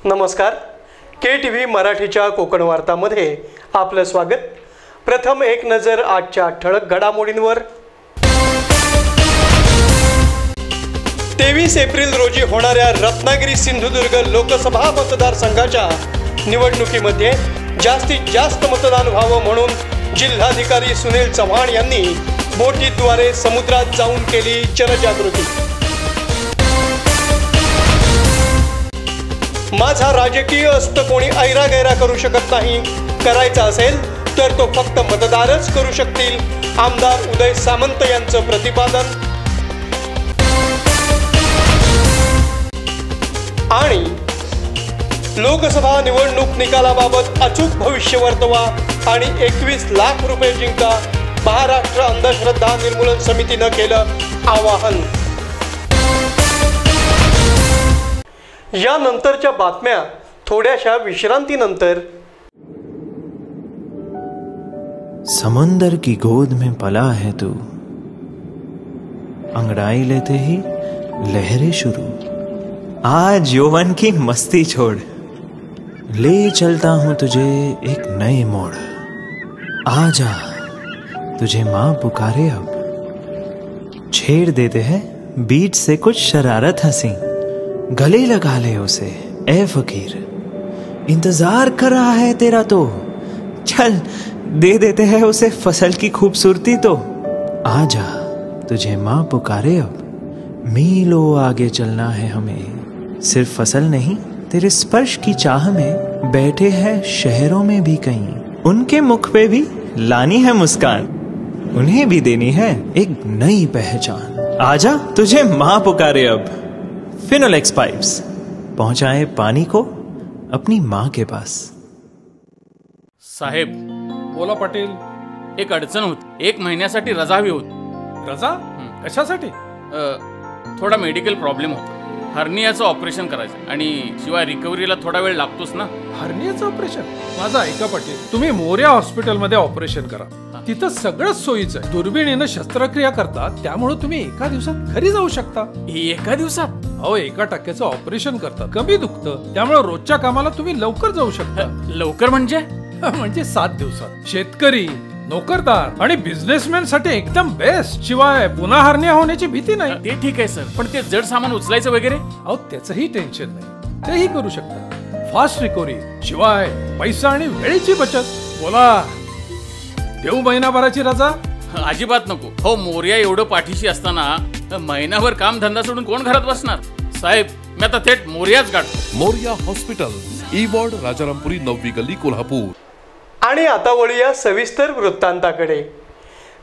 नमस्कार. KTV मराठीच्या कोकण वार्तामध्ये आपलं स्वागत. प्रथम एक नजर आजच्या ठळक घडामोडींवर. 23 एप्रिल रोजी होणाऱ्या रत्नागिरी सिंधुदुर्ग लोकसभा मतदारसंघाच्या निवडणुकीमध्ये जास्तीत जास्त मतदान व्हावं म्हणून जिल्हाधिकारी सुनील चव्हाण यांनी बोटीद्वारे समुद्रात जाऊन केली जनजागृती. माझा राजकीय असतं कोणी ऐरागैरा करू शकत नाही. करायचा असेल तर तो फक्त मतदारच करू शकतील. आमदार उदय सामंत यांचं प्रतिपादन. आणि लोकसभा निवडणूक निकालाबाबत अचूक भविष्य वर्तवा आणि 21 लाख रुपये जिंका, महाराष्ट्र अंधश्रद्धा निर्मूलन समितीनं केलं आवाहन. या नंतरच्या बातम्या थोड्याशा विश्रांतीनंतर. समंदर की गोद में पला है तू, अंगड़ाई लेते ही लहरें शुरू. आज यौवन की मस्ती छोड़, ले चलता हूं तुझे एक नए मोड़. आजा तुझे मां पुकारे अब, छेड़ देते हैं बीच से कुछ शरारत हंसी. गले लगा ले उसे ए फकीर, इंतजार कर रहा है तेरा तो. चल दे देते हैं उसे फसल की खूबसूरती तो. आजा तुझे मां पुकारे अब, मीलों आगे चलना है हमें. सिर्फ फसल नहीं, तेरे स्पर्श की चाह में बैठे हैं शहरों में भी कहीं. उनके मुख पे भी लानी है मुस्कान, उन्हें भी देनी है एक नई पहचान. आजा तुझे मां पुकारे अब. फिनोलेक्स पाइप्स पहुंचाए पानी को अपनी मां के पास. साहेब. बोला पाटील. एक अडचण होती. 1 महिन्यासाठी रजा हवी होती. रजा? कशासाठी? थोडा मेडिकल प्रॉब्लेम होता. हर्नियाचं ऑपरेशन करायचं आणि शिवाय रिकव्हरीला थोडा वेळ लागतोच ना. हर्नियाचं ऑपरेशन? माझं ऐका पाटील, तुम्ही मोर्या हॉस्पिटलमध्ये ऑपरेशन करा. तिथं सगळं सोयीचं आहे. दुर्बिणीनं शस्त्रक्रिया करतात, त्यामुळे तुम्ही एका दिवसात घरी जाऊ शकता. एका दिवसात? अहो, 1% ऑपरेशन करतात, कमी दुखतं, त्यामुळे रोजच्या कामाला तुम्ही लवकर जाऊ शकता. लवकर म्हणजे? म्हणजे 7 दिवसात. शेतकरी, नोकरदार आणि बिझनेसमॅन साठी एकदम बेस्ट. शिवाय पुन्हा हर्निया होण्याची भीती नाही. ते ठीक आहे सर, पण ते जड सामान उचलायचं वगैरे? अहो, त्याचंही टेन्शन नाही, तेही करू शकता. फास्ट रिकव्हरी, शिवाय पैसा आणि वेळेची बचत. बोला, देऊ महिनाभराची रजा? अजिबात नको. हो, मोर्या एवढं पाठीशी असताना महिनाभर काम धंदा सोडून कोण घरात बसणार? साहेब, मी आता थेट मोर्याच गाठतो. Morya hospital, E ward, Rajarampuri, 9वी गल्ली, कोल्हापूर. आणि आता वळूया सविस्तर वृत्तांताकडे.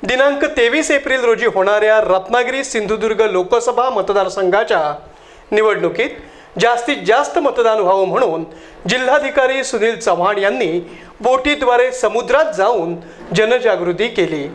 दिनांक 23 एप्रिल रोजी होणाऱ्या रत्नागिरी सिंधुदुर्ग लोकसभा मतदारसंघाच्या निवडणुकीत जास्तीत जास्त मतदान व्हावं म्हणून जिल्हाधिकारी सुनील चव्हाण यांनी बोटीद्वारे समुद्रात जाऊन जनजागृती केली.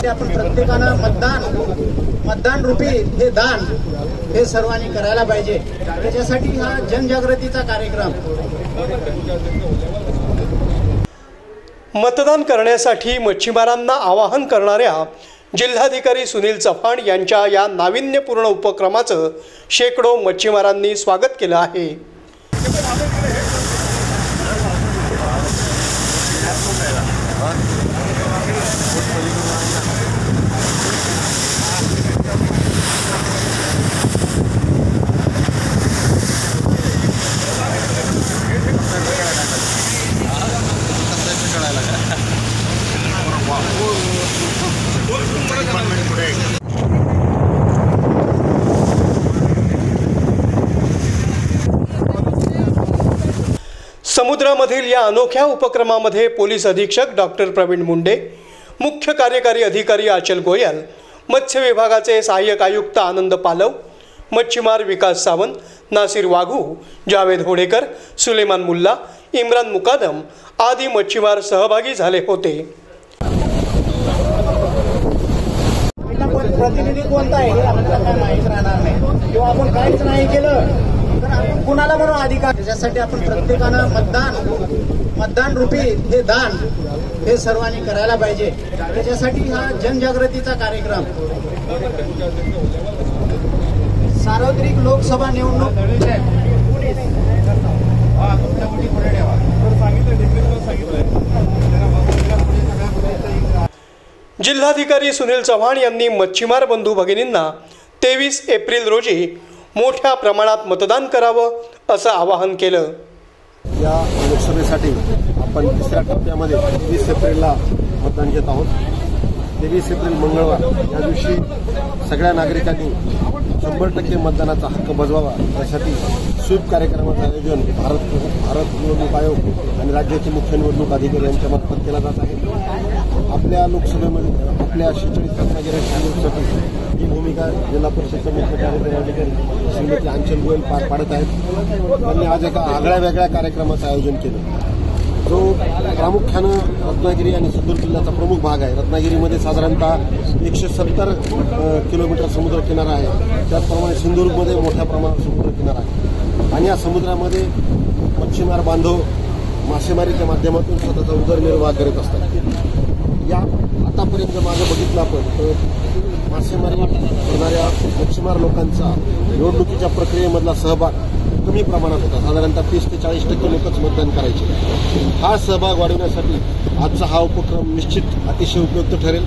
आपण प्रत्येकानं मतदान रूपी हे दान हे सर्वांनी करायला पाहिजे. त्याच्यासाठी हा जनजागृतीचा कार्यक्रम. मतदान करण्यासाठी मच्छीमारांना आवाहन करणाऱ्या जिल्हाधिकारी सुनील चव्हाण यांच्या या नाविन्यपूर्ण उपक्रमाचं शेकडो मच्छीमारांनी स्वागत केलं आहे. समुद्रामधील या अनोख्या उपक्रमामध्ये पोलीस अधीक्षक डॉक्टर प्रवीण मुंडे, मुख्य कार्यकारी अधिकारी आचल गोयल, मत्स्य विभागाचे सहाय्यक आयुक्त आनंद पालव, मच्छीमार विकास सावंत, नासिर वाघू, जावेद होडेकर, सुलेमान मुल्ला, इम्रान मुकादम आदी मच्छीमार सहभागी झाले होते. प्रतिनिधी कोणता आहे हे आपल्याला काय माहीत राहणार नाही किंवा आपण काहीच नाही केलं तर आपण कुणाला म्हणून अधिकार. त्याच्यासाठी आपण प्रत्येकानं मतदान रूपी हे दान हे सर्वांनी करायला पाहिजे. त्याच्यासाठी हा जनजागृतीचा कार्यक्रम सार्वत्रिक लोकसभा निवडणूक जिल्हाधिकारी सुनील चव्हाण यांनी मच्छीमार बंधू भगिनींना 23 एप्रिल रोजी मोठ्या प्रमाणात मतदान करावं असं आवाहन केलं. या लोकसभेसाठी आपण तिसऱ्या टप्प्यामध्ये 23 एप्रिलला मतदान घेत आहोत. 23 एप्रिल मंगळवार या दिवशी सगळ्या नागरिकांनी 100% मतदानाचा हक्क बजवावा. त्यासाठी स्वीप कार्यक्रमाचं आयोजन भारत निवडणूक आयोग आणि राज्याचे मुख्य निवडणूक अधिकारी यांच्या मार्फत केला जात आहे. आपल्या लोकसभेमध्ये आपल्या 46 रत्नागिरी लोकसभेसाठी ही भूमिका जिल्हा परिषदेचे मुख्य कार्यकारी अधिकारी श्रीमती अंचल गोयल पार पाडत आहेत. त्यांनी आज एका आगळ्या वेगळ्या कार्यक्रमाचं आयोजन केलं जो प्रामुख्यानं रत्नागिरी आणि सिंधुदुर्ग जिल्ह्याचा प्रमुख भाग आहे. रत्नागिरीमध्ये साधारणतः 170 किलोमीटर समुद्रकिनारा आहे. त्याचप्रमाणे सिंधुदुर्गमध्ये मोठ्या प्रमाणात समुद्रकिनारा आहे आणि या समुद्रामध्ये मच्छीमार बांधव मासेमारीच्या माध्यमातून स्वतःचा उदरनिर्वाह करीत असतात. या आतापर्यंत मागं बघितलं आपण तर मासेमारी करणाऱ्या मच्छीमार लोकांचा निवडणुकीच्या प्रक्रियेमधला सहभाग कमी प्रमाणात होता. साधारणतः 30 ते 40% लोकच मतदान करायचे. हा सहभाग वाढवण्यासाठी आजचा हा उपक्रम निश्चित अतिशय उपयुक्त ठरेल.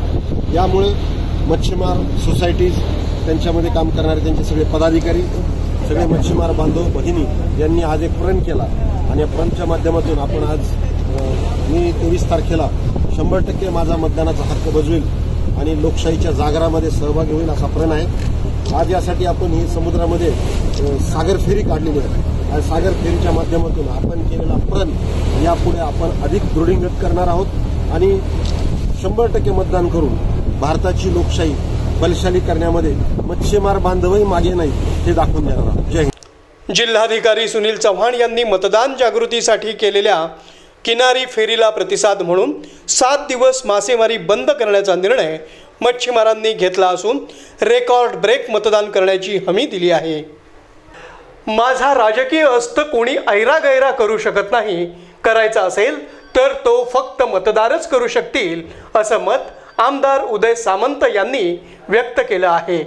यामुळे मच्छीमार सोसायटीज त्यांच्यामध्ये काम करणारे त्यांचे सगळे पदाधिकारी सगळे मच्छीमार बांधव भगिनी यांनी आज एक प्रण केला आणि या प्रणच्या माध्यमातून आपण आज मी 23 तारखेला 100% माझा मतदानाचा हक्क बजवेल आणि लोकशाहीच्या जागरामध्ये सहभागी होईल असा प्रण आहे. आज यासाठी आपण ही समुद्रामध्ये सागर फेरी काढलेली आहे आणि सागर फेरीच्या माध्यमातून आपण केलेला प्रण यापुढे आपण अधिक दृढींगत करणार आहोत आणि 100% मतदान करून भारताची लोकशाही बलशाली करण्यामध्ये मच्छीमार बांधवही मागे नाही हे दाखवून देणार आहोत. जय हिंद. जिल्हाधिकारी सुनील चव्हाण यांनी मतदान जागृतीसाठी केलेल्या किनारी फेरीला प्रतिसाद म्हणून 7 दिवस मासेमारी बंद करण्याचा निर्णय मच्छीमारांनी घेतला असून रेकॉर्ड ब्रेक मतदान करण्याची हमी दिली आहे. माझा राजकीय अस्त कोणी ऐरागैरा करू शकत नाही. करायचा असेल तर तो फक्त मतदारच करू शकतील असं मत आमदार उदय सामंत यांनी व्यक्त केलं आहे.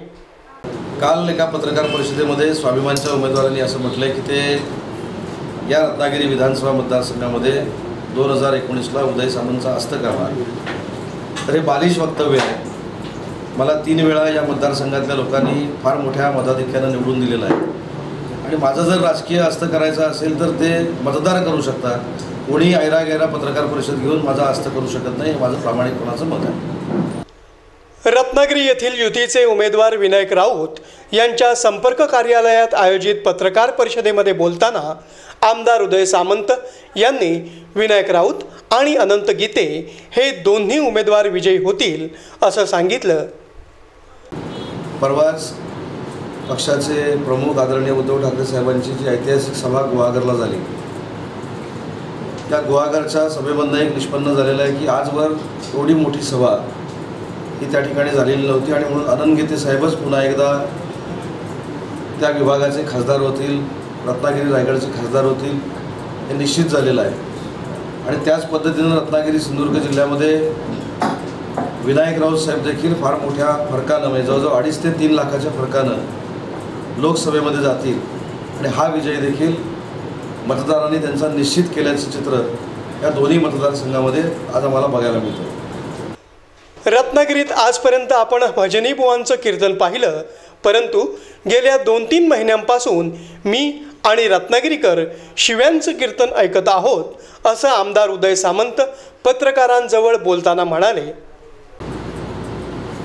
काल एका पत्रकार परिषदेमध्ये स्वाभिमानच्या उमेदवारांनी असं म्हटलंय की ते या रत्नागिरी विधानसभा मतदारसंघामध्ये 2019ला उदय सामंतचा अस्त करणार. तर हे बालिश वक्तव्य आहे. मला 3 वेळा या मतदारसंघातल्या लोकांनी फार मोठ्या मताधिक्यानं निवडून दिलेलं आहे आणि माझं जर राजकीय अस्त करायचं असेल तर ते मतदार करू शकतात. कोणी ऐरागैरा पत्रकार परिषद घेऊन माझा अस्त करू शकत नाही. हे माझं प्रामाणिकपणाचं मत आहे. रत्नागिरी येथील युतीचे उमेदवार विनायक राऊत यांच्या संपर्क कार्यालयात आयोजित पत्रकार परिषदेमध्ये बोलताना आमदार उदय सामंत यांनी विनायक राऊत आणि अनंत गीते हे दोन्ही उमेदवार विजयी होतील असं सांगितलं. परवाच पक्षाचे प्रमुख आदरणीय उद्धव ठाकरे साहेबांची जी ऐतिहासिक सभा गुहागरला झाली त्या गुहागरच्या सभेमधनं एक निष्पन्न झालेलं आहे की आजवर एवढी मोठी सभा ही त्या ठिकाणी झालेली नव्हती आणि म्हणून अनंत गीते साहेबच पुन्हा एकदा त्या विभागाचे खासदार होतील, रत्नागिरी रायगडचे खासदार होतील हे निश्चित झालेलं आहे. आणि त्याच पद्धतीनं रत्नागिरी सिंधुदुर्ग जिल्ह्यामध्ये विनायक राऊत साहेब देखील फार मोठ्या फरकानं म्हणजे जवळजवळ 2.5 ते 3 लाखाच्या फरकानं लोकसभेमध्ये जातील आणि हा विजय देखील मतदारांनी त्यांचा निश्चित केल्याचं चित्र या दोन्ही मतदारसंघामध्ये आज आम्हाला बघायला मिळतं. रत्नागिरीत आजपर्यंत आपण भजनी बुवांचं कीर्तन पाहिलं, परंतु गेल्या 2-3 महिन्यांपासून मी आणि रत्नागिरीकर शिव्यांचं कीर्तन ऐकत आहोत असं आमदार उदय सामंत पत्रकारांजवळ बोलताना म्हणाले.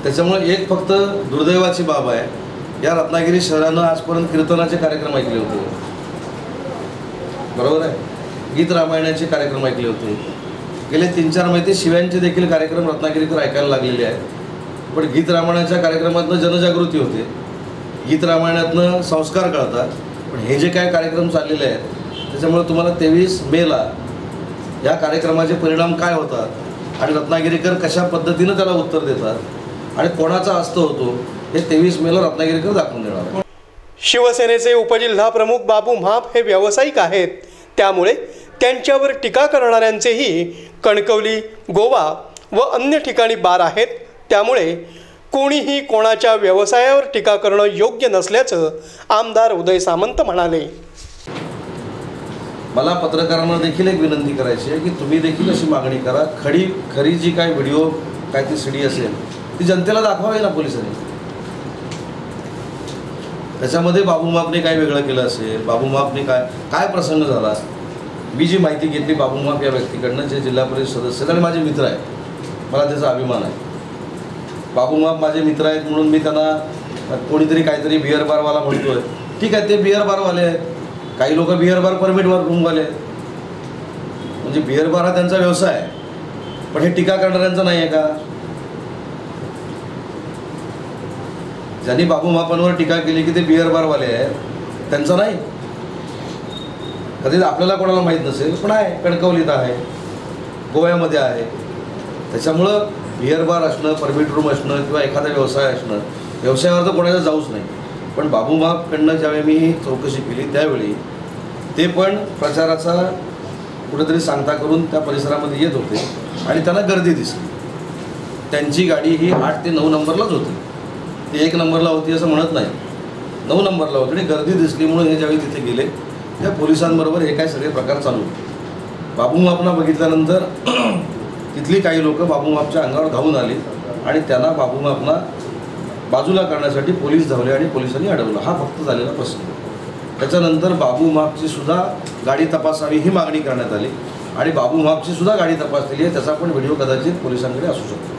त्याच्यामुळे एक फक्त दुर्दैवाची बाब आहे, या रत्नागिरी शहरानं आजपर्यंत कीर्तनाचे कार्यक्रम ऐकले होते, बरोबर आहे, गीत रामायणाचे कार्यक्रम ऐकले होते. गेले 3-4 महिने शिव्यांचे देखील कार्यक्रम रत्नागिरीकर ऐकायला लागलेले आहेत. पण गीत रामायणाच्या कार्यक्रमातनं जनजागृती होते, गीत रामायणातनं संस्कार कळतात. पण हे जे काय कार्यक्रम चाललेले आहेत त्याच्यामुळे तुम्हाला 23 मेला या कार्यक्रमाचे परिणाम काय होतात आणि रत्नागिरीकर कशा पद्धतीनं त्याला उत्तर देतात आणि कोणाचा हस्त होतो हे 23 मेला रत्नागिरीकर दाखवून देणार. शिवसेनेचे उपजिल्हा प्रमुख बाबू म्हाप हे व्यावसायिक आहेत, त्यामुळे त्यांच्यावर टीका करणाऱ्यांचेही कणकवली, गोवा व अन्य ठिकाणी बार आहेत. त्यामुळे कोणीही कोणाच्या व्यवसायावर टीका करणं योग्य नसल्याचं आमदार उदय सामंत म्हणाले. मला पत्रकारांना देखील एक विनंती करायची आहे की तुम्ही देखील अशी मागणी करा, खरी जी काय व्हिडिओ काय ती सीडी असेल ती जनतेला दाखवावी ना पोलिसांनी. त्याच्यामध्ये बाबू म्हापने काय वेगळं केलं असेल, बाबू म्हापने काय प्रसंग झाला. मी जी माहिती घेतली बाबू म्हाप या व्यक्तीकडनं, जे जिल्हा परिषद सदस्य आहेत आणि माझे मित्र आहेत, मला त्याचा अभिमान आहे. बाबू म्हाप माझे मित्र आहेत म्हणून मी त्यांना कोणीतरी काहीतरी बिअर बारवाला म्हणतोय, ठीक आहे, ते बिअर बारवाले आहेत. काही लोक बिअर बार परमिटवर रूमवाले आहेत, म्हणजे बिअर बार हा त्यांचा व्यवसाय आहे. पण हे टीका करणाऱ्यांचं नाही आहे का? ज्यांनी बाबू म्हापांवर टीका केली की ते बिअर बारवाले आहेत त्यांचं नाही. कधी आपल्याला कोणाला माहीत नसेल, पण आहे, कणकवलीत आहे, गोव्यामध्ये आहे. त्याच्यामुळं बिअर बार असणं, परमिट रूम असणं किंवा एखादा व्यवसाय असणं, व्यवसायावर तर कोणाला जाऊच नाही. पण बाबू म्हापकडनं ज्यावेळी मी चौकशी केली त्यावेळी ते पण प्रचाराचा कुठेतरी सांगता करून त्या परिसरामध्ये येत होते आणि त्यांना गर्दी दिसली. त्यांची गाडी ही 8 ते 9 नंबरलाच होती, ती 1 नंबरला होती असं म्हणत नाही, 9 नंबरला होती. आणि गर्दी दिसली म्हणून हे ज्यावेळी तिथे गेले त्या पोलिसांबरोबर हे काय सगळे प्रकार चालू होते. बाबू म्हापना बघितल्यानंतर तिथली काही लोक बाबू म्हापच्या अंगावर धावून आली आणि त्यांना बाबू म्हापना बाजूला करण्यासाठी पोलीस धावले आणि पोलिसांनी अडवलं. हा फक्त झालेला प्रसंग. त्याच्यानंतर बाबू म्हापची सुद्धा गाडी तपासावी ही मागणी करण्यात आली आणि बाबू म्हापची सुद्धा गाडी तपासलेली आहे. त्याचा पण व्हिडिओ कदाचित पोलिसांकडे असू शकतो.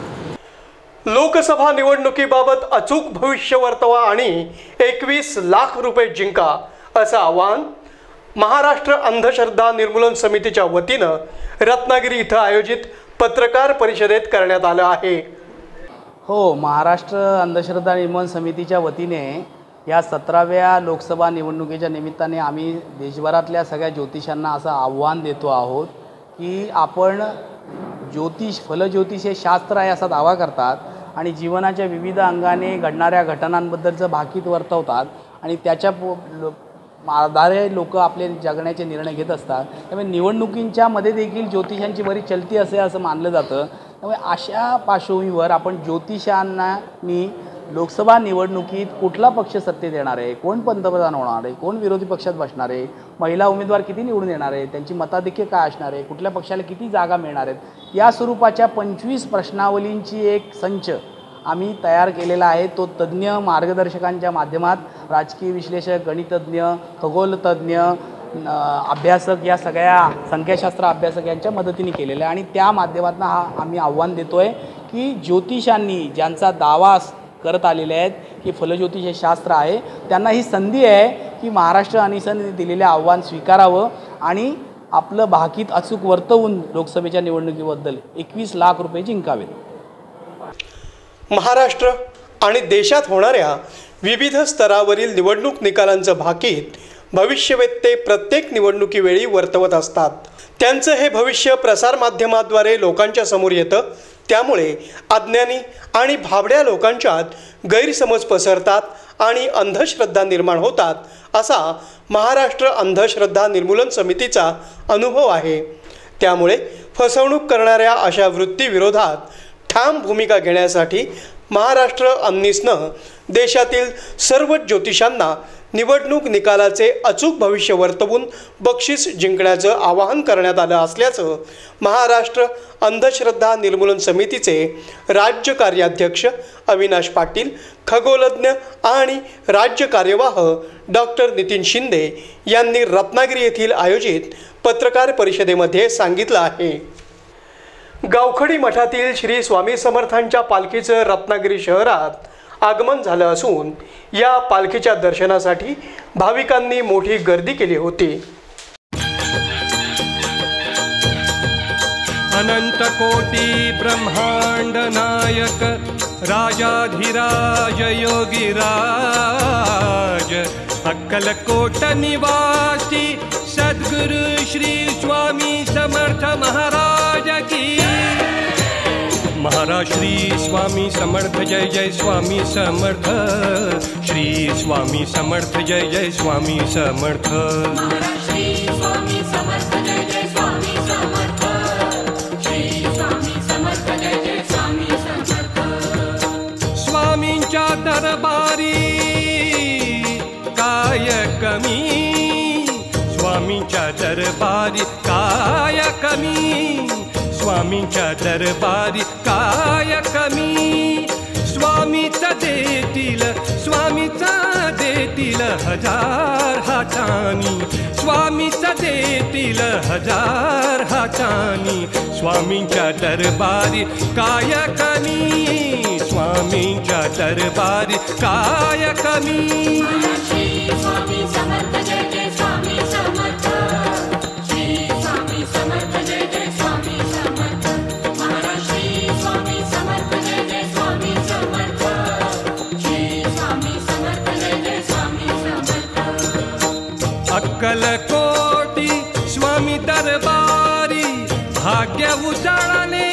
लोकसभा निवडणुकीबाबत अचूक भविष्य वर्तवा आणि 21 लाख रुपये जिंका असं आवाहन महाराष्ट्र अंधश्रद्धा निर्मूलन समितीच्या वतीनं रत्नागिरी इथं आयोजित पत्रकार परिषदेत करण्यात आलं आहे. हो, महाराष्ट्र अंधश्रद्धा निर्मूलन समितीच्या वतीने या 17व्या लोकसभा निवडणुकीच्या निमित्ताने आम्ही देशभरातल्या सगळ्या ज्योतिषांना असं आव्हान देतो आहोत की आपण फलज्योतिष हे शास्त्र आहे असा दावा करतात आणि जीवनाच्या विविध अंगाने घडणाऱ्या घटनांबद्दलचं भाकीत वर्तवतात आणि त्याच्या आधारे लोक आपले जगण्याचे निर्णय घेत असतात. त्यामुळे निवडणुकींच्या मध्ये देखील ज्योतिषांची बरी चलती असे असं मानलं जातं. त्यामुळे अशा पार्श्वभूमीवर आपण ज्योतिषांनी लोकसभा निवडणुकीत कुठला पक्ष सत्तेत येणार आहे, कोण पंतप्रधान होणार आहे, कोण विरोधी पक्षात बसणार आहे, महिला उमेदवार किती निवडून येणार आहे, त्यांची मताधिक्य काय असणार आहे, कुठल्या पक्षाला किती जागा मिळणार आहेत, या स्वरूपाच्या 25 प्रश्नावलींची एक संच आम्ही तयार केलेला आहे. तो तज्ज्ञ मार्गदर्शकांच्या माध्यमात राजकीय विश्लेषक, गणितज्ञ, खगोलतज्ञ, अभ्यासक, या सगळ्या संख्याशास्त्र अभ्यासक यांच्या मदतीने केलेला आहे. आणि त्या माध्यमातून आम्ही आव्हान देतो आहे की ज्योतिषांनी ज्यांचा दावा करत आलेले आहेत की फलज्योतिष हे शास्त्र आहे, त्यांना ही संधी आहे की महाराष्ट्र अनिसनने दिलेले आव्हान स्वीकारावं आणि आपलं भाकीत अचूक वर्तवून लोकसभेच्या निवडणुकीबद्दल 21 लाख रुपये जिंकावेत. महाराष्ट्र आणि देशात होणाऱ्या विविध स्तरावरील निवडणूक निकालांचं भाकीत भविष्यवेत्ते प्रत्येक निवडणुकीवेळी वर्तवत असतात. त्यांचं हे भविष्य प्रसारमाध्यमाद्वारे लोकांच्या समोर येतं. त्यामुळे अज्ञानी आणि भाबड्या लोकांच्यात गैरसमज पसरतात आणि अंधश्रद्धा निर्माण होतात, असा महाराष्ट्र अंधश्रद्धा निर्मूलन समितीचा अनुभव आहे. त्यामुळे फसवणूक करणाऱ्या अशा वृत्तीविरोधात ठाम भूमिका घेण्यासाठी महाराष्ट्र अंनिसनं देशातील सर्व ज्योतिषांना निवडणूक निकालाचे अचूक भविष्य वर्तवून बक्षीस जिंकण्याचं आवाहन करण्यात आलं असल्याचं महाराष्ट्र अंधश्रद्धा निर्मूलन समितीचे राज्य कार्याध्यक्ष अविनाश पाटील, खगोलज्ञ आणि राज्य कार्यवाह डॉक्टर नितीन शिंदे यांनी रत्नागिरी येथील आयोजित पत्रकार परिषदेमध्ये सांगितलं आहे. गावखडी मठातील श्री स्वामी समर्थांच्या पालखीचं रत्नागिरी शहरात आगमन झालं असून या पालखीच्या दर्शनासाठी भाविकांनी मोठी गर्दी केली होती. अनंतकोटी ब्रह्मांड नायक राजाधिराज योगीराज अक्कलकोट निवासी सद्गुरु श्री स्वामी समर्थ महाराज की। महाराज श्री स्वामी समर्थ जय जय स्वामी समर्थ। श्री स्वामी समर्थ जय जय स्वामी समर्थ। महाराज श्री स्वामी समर्थ जय जय स्वामी समर्थ। श्री स्वामी समर्थ जय जय स्वामी समर्थ। स्वामींच्या दरबारी काय कमी, स्वामींच्या दरबारी काय कमी, स्वामींच्या दरबारी काय कमी। स्वामीचा देतील, स्वामीचा देतील हजार हातानी, स्वामीचा देतील हजार हातानी। स्वामींच्या दरबारी काय कमी, स्वामींच्या दरबारी काय कमी। श्री स्वामी समर्थ जय जय स्वामी समर्थ। श्री स्वामी समर्थ जय जय स्वामी समर्थ। महाराज श्री स्वामी समर्थ जय जय स्वामी समर्थ। श्री स्वामी समर्थ जय जय स्वामी समर्थ। अक्कलकोटी स्वामी दरबारी भाग्य उजाळले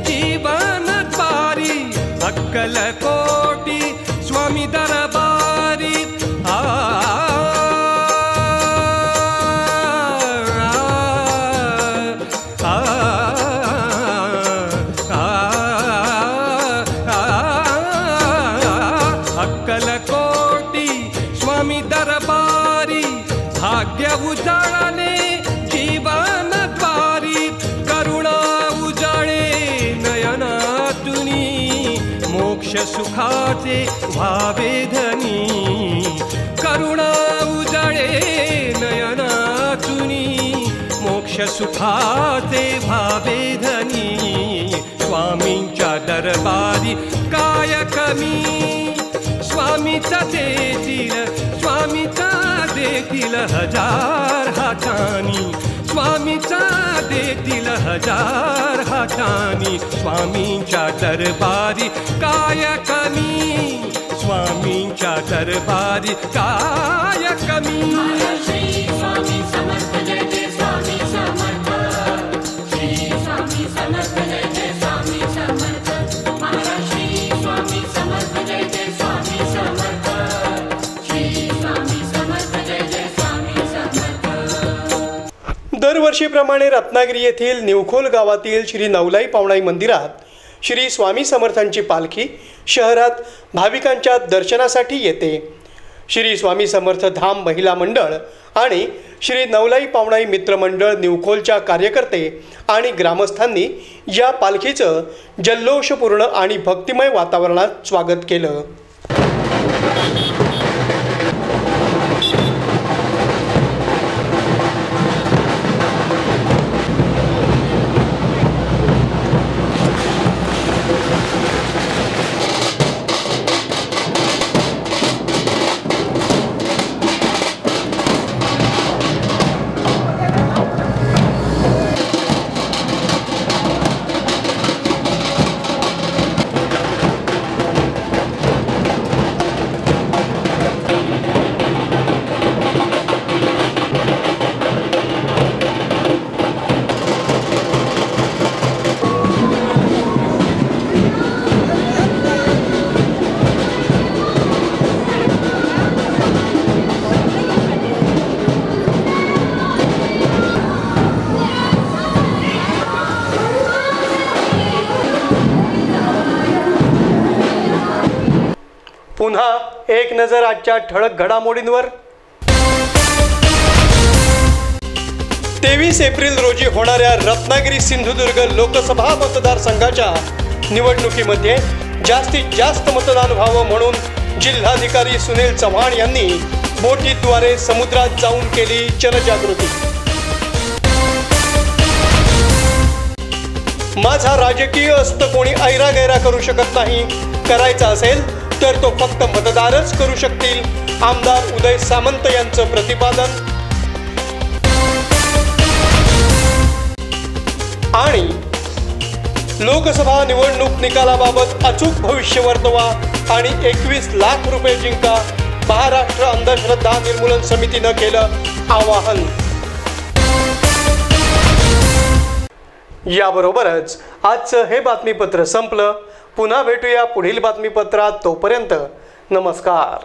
जीवन द्वारी। अक्कलकोटी स्वामी दरबारी अक्कलकोटी स्वामी दरबारी भाग्य उजाळले जीवन द्वारी। करुणा उजाळे नयनातुनी मोक्ष सुखाचे व्हावे धनी। करुणा उजाळे नयनातुनी मोक्ष सुखाचे व्हावे धनी। स्वामींच्या दरबारी काय कमी, स्वामीचा देतील, स्वामीचा देतील हजार हातानी। स्वामीचा देतील हजार हातानी। स्वामींच्या दरबारी काय कमी, स्वामींच्या दरबारी काय कमी। श्री स्वामी समर्थ जय जय स्वामी समर्थ। श्री स्वामी समर्थ जय जय स्वामी समर्थ। महाराज श्री स्वामी समर्थ जय जय स्वामी समर्थ। श्री स्वामी समर्थ जय जय स्वामी समर्थ। दरवर्षीप्रमाणे रत्नागिरी येथील निवखोल गावातील श्री नवलाई पावणाई मंदिरात श्री स्वामी समर्थांची पालखी शहरात भाविकांच्या दर्शनासाठी येते। श्री स्वामी समर्थ धाम महिला मंडळ आणि श्री नवलाई पावणाई मित्रमंडळ निवखोलच्या कार्यकर्ते आणि ग्रामस्थांनी या पालखीचं जल्लोषपूर्ण आणि भक्तिमय वातावरणात स्वागत केलं। पुन्हा एक नजर आजच्या ठळक घडामोडींवर। 23 एप्रिल रोजी होणाऱ्या रत्नागिरी सिंधुदुर्ग लोकसभा मतदारसंघाच्या निवडणुकीमध्ये जास्तीत जास्त मतदान व्हावं म्हणून जिल्हाधिकारी सुनील चव्हाण यांनी बोटीद्वारे समुद्रात जाऊन केली जनजागृती। माझा राजकीय अस्त कोणी ऐरागैरा करू शकत नाही, करायचा असेल तर तो फक्त मतदारच करू शकतील, आमदार उदय सामंत यांचं प्रतिपादन। आणि लोकसभा निवडणूक निकालाबाबत अचूक भविष्य वर्तवा आणि 21 लाख रुपये जिंका, महाराष्ट्र अंधश्रद्धा निर्मूलन समितीनं केलं आवाहन. याबरोबरच आजचं हे बातमीपत्र संपलं. पुन्हा भेटूया पुढील बातमीपत्रात. तोपर्यंत नमस्कार.